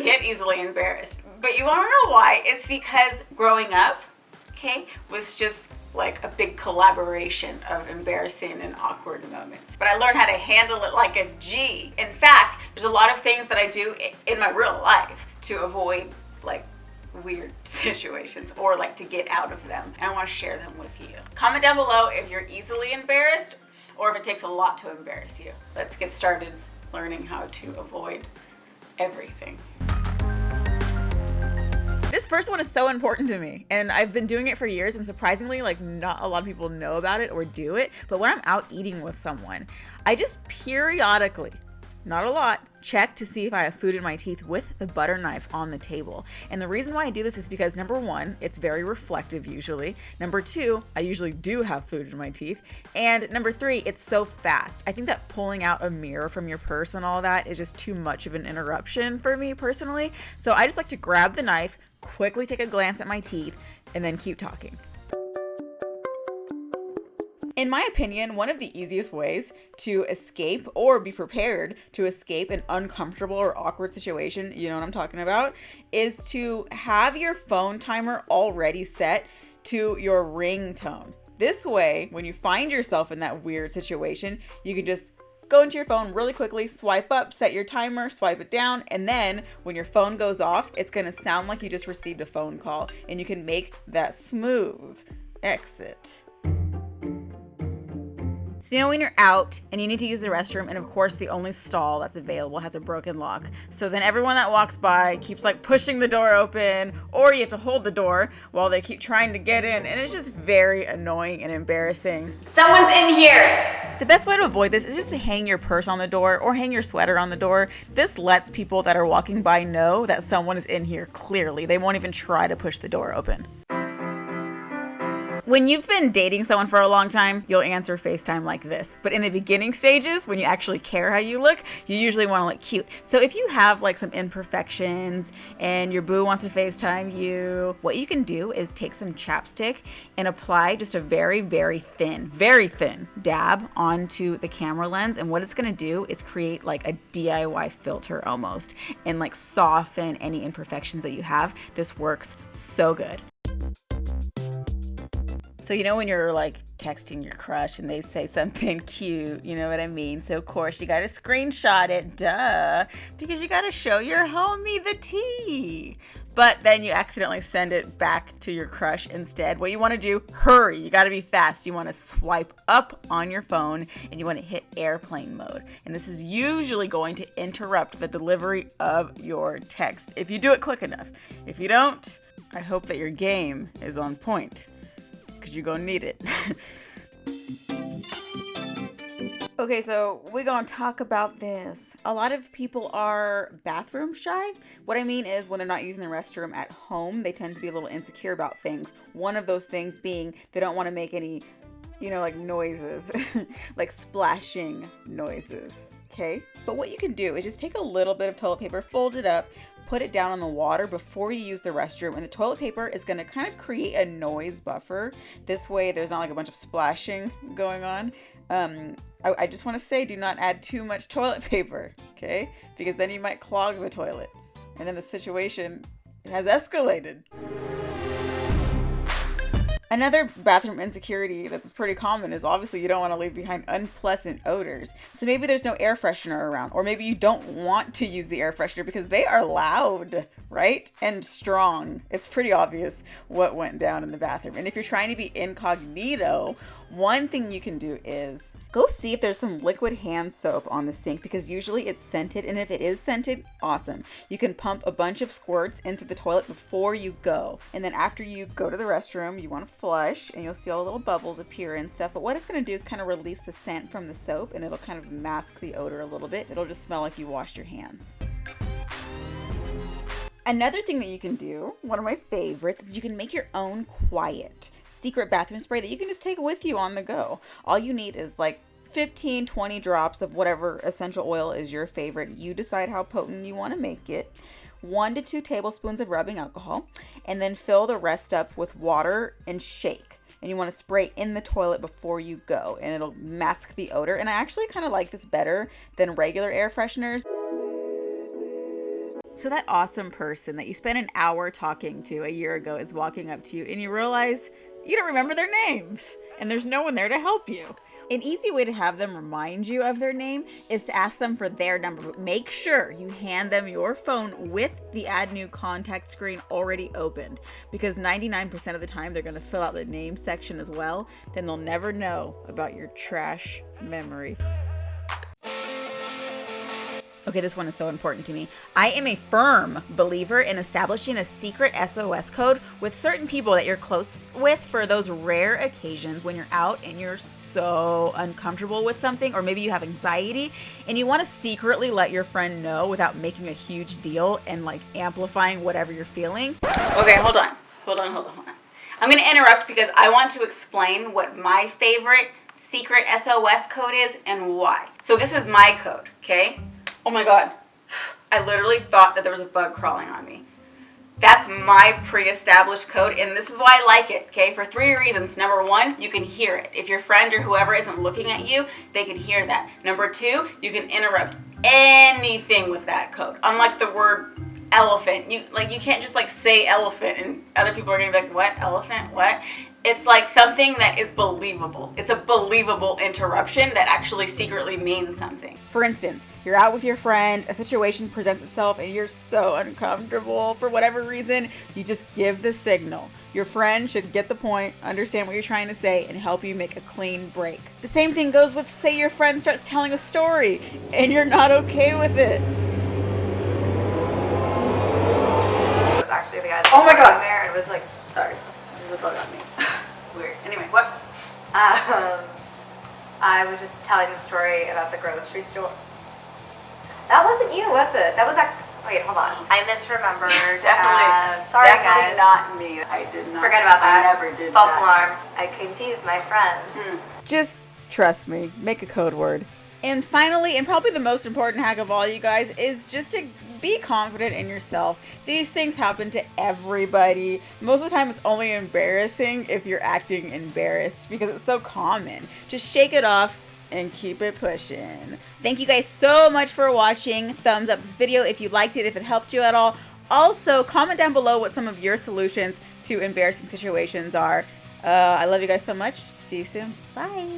get easily embarrassed. But you want to know why? It's because growing up, okay, was just like a big collaboration of embarrassing and awkward moments. But I learned how to handle it like a G. In fact, there's a lot of things that I do in my real life to avoid like weird situations or like to get out of them. And I want to share them with you. Comment down below if you're easily embarrassed or if it takes a lot to embarrass you. Let's get started learning how to avoid everything. This first one is so important to me, and I've been doing it for years, and surprisingly, like, not a lot of people know about it or do it. But when I'm out eating with someone, I just periodically, not a lot, check to see if I have food in my teeth with the butter knife on the table. And the reason why I do this is because number one, it's very reflective usually. Number two, I usually do have food in my teeth. And number three, it's so fast. I think that pulling out a mirror from your purse and all that is just too much of an interruption for me personally. So I just like to grab the knife, quickly take a glance at my teeth, and then keep talking. In my opinion, one of the easiest ways to escape or be prepared to escape an uncomfortable or awkward situation, you know what I'm talking about, is to have your phone timer already set to your ringtone. This way, when you find yourself in that weird situation, you can just go into your phone really quickly, swipe up, set your timer, swipe it down, and then when your phone goes off, it's gonna sound like you just received a phone call, and you can make that smooth exit. So you know when you're out and you need to use the restroom, and of course the only stall that's available has a broken lock. So then everyone that walks by keeps like pushing the door open, or you have to hold the door while they keep trying to get in, and it's just very annoying and embarrassing. Someone's in here! The best way to avoid this is just to hang your purse on the door or hang your sweater on the door. This lets people that are walking by know that someone is in here clearly. They won't even try to push the door open. When you've been dating someone for a long time, you'll answer FaceTime like this. But in the beginning stages, when you actually care how you look, you usually want to look cute. So if you have like some imperfections and your boo wants to FaceTime you, what you can do is take some chapstick and apply just a very, very thin dab onto the camera lens. And what it's going to do is create like a DIY filter almost and like soften any imperfections that you have. This works so good. So you know when you're like texting your crush and they say something cute, you know what I mean? So of course you gotta screenshot it, duh, because you gotta show your homie the tea. But then you accidentally send it back to your crush instead. What you wanna do, hurry, you gotta be fast. You wanna swipe up on your phone and you wanna hit airplane mode. And this is usually going to interrupt the delivery of your text if you do it quick enough. If you don't, I hope that your game is on point, because you're gonna need it. Okay, so we're gonna talk about this. A lot of people are bathroom shy. What I mean is when they're not using the restroom at home, they tend to be a little insecure about things. One of those things being they don't want to make any, you know, like noises, like splashing noises, okay? But what you can do is just take a little bit of toilet paper, fold it up, put it down on the water before you use the restroom, and the toilet paper is going to kind of create a noise buffer. This way there's not like a bunch of splashing going on. I just want to say, do not add too much toilet paper, okay? Because then you might clog the toilet, and then the situation has escalated. Another bathroom insecurity that's pretty common is obviously you don't want to leave behind unpleasant odors. So maybe there's no air freshener around, or maybe you don't want to use the air freshener because they are loud, right? And strong. It's pretty obvious what went down in the bathroom. And if you're trying to be incognito, one thing you can do is go see if there's some liquid hand soap on the sink, because usually it's scented, and if it is scented, awesome. You can pump a bunch of squirts into the toilet before you go. And then after you go to the restroom, you want to flush, and you'll see all the little bubbles appear and stuff. But what it's going to do is kind of release the scent from the soap, and it'll kind of mask the odor a little bit. It'll just smell like you washed your hands. Another thing that you can do, one of my favorites, is you can make your own quiet secret bathroom spray that you can just take with you on the go. All you need is like 15, 20 drops of whatever essential oil is your favorite. You decide how potent you want to make it. 1 to 2 tablespoons of rubbing alcohol, and then fill the rest up with water and shake. And you want to spray in the toilet before you go, and it'll mask the odor. And I actually kind of like this better than regular air fresheners. So that awesome person that you spent an hour talking to a year ago is walking up to you and you realize you don't remember their names and there's no one there to help you. An easy way to have them remind you of their name is to ask them for their number, but make sure you hand them your phone with the add new contact screen already opened, because 99% of the time they're going to fill out the name section as well. Then they'll never know about your trash memory. Okay, this one is so important to me. I am a firm believer in establishing a secret SOS code with certain people that you're close with for those rare occasions when you're out and you're so uncomfortable with something, or maybe you have anxiety and you want to secretly let your friend know without making a huge deal and like amplifying whatever you're feeling. Okay, hold on. I'm going to interrupt because I want to explain what my favorite secret SOS code is and why. So this is my code, okay? Oh my God, I literally thought that there was a bug crawling on me. That's my pre-established code, and this is why I like it, okay? For 3 reasons. Number 1, you can hear it. If your friend or whoever isn't looking at you, they can hear that. Number 2, you can interrupt anything with that code. Unlike the word elephant, you can't just like say elephant and other people are gonna be like, what, elephant, what? It's like something that is believable. It's a believable interruption that actually secretly means something. For instance, you're out with your friend, a situation presents itself and you're so uncomfortable for whatever reason, you just give the signal. Your friend should get the point, understand what you're trying to say, and help you make a clean break. The same thing goes with, say your friend starts telling a story and you're not okay with it. It was actually the guy that oh my God. there and it was like, Sorry, there's a bug on me. Weird. Anyway, what? I was just telling the story about the grocery store. That wasn't you, was it? That was that. Wait, hold on. I misremembered. Sorry, definitely guys. not me. I did not. Forget about that. I never did False that. alarm. I confused my friends. Just trust me. Make a code word. And finally, and probably the most important hack of all, you guys, is just to be confident in yourself. These things happen to everybody. Most of the time it's only embarrassing if you're acting embarrassed because it's so common. Just shake it off and keep it pushing. Thank you guys so much for watching. Thumbs up this video if you liked it, if it helped you at all. Also, comment down below what some of your solutions to embarrassing situations are. I love you guys so much. See you soon. Bye.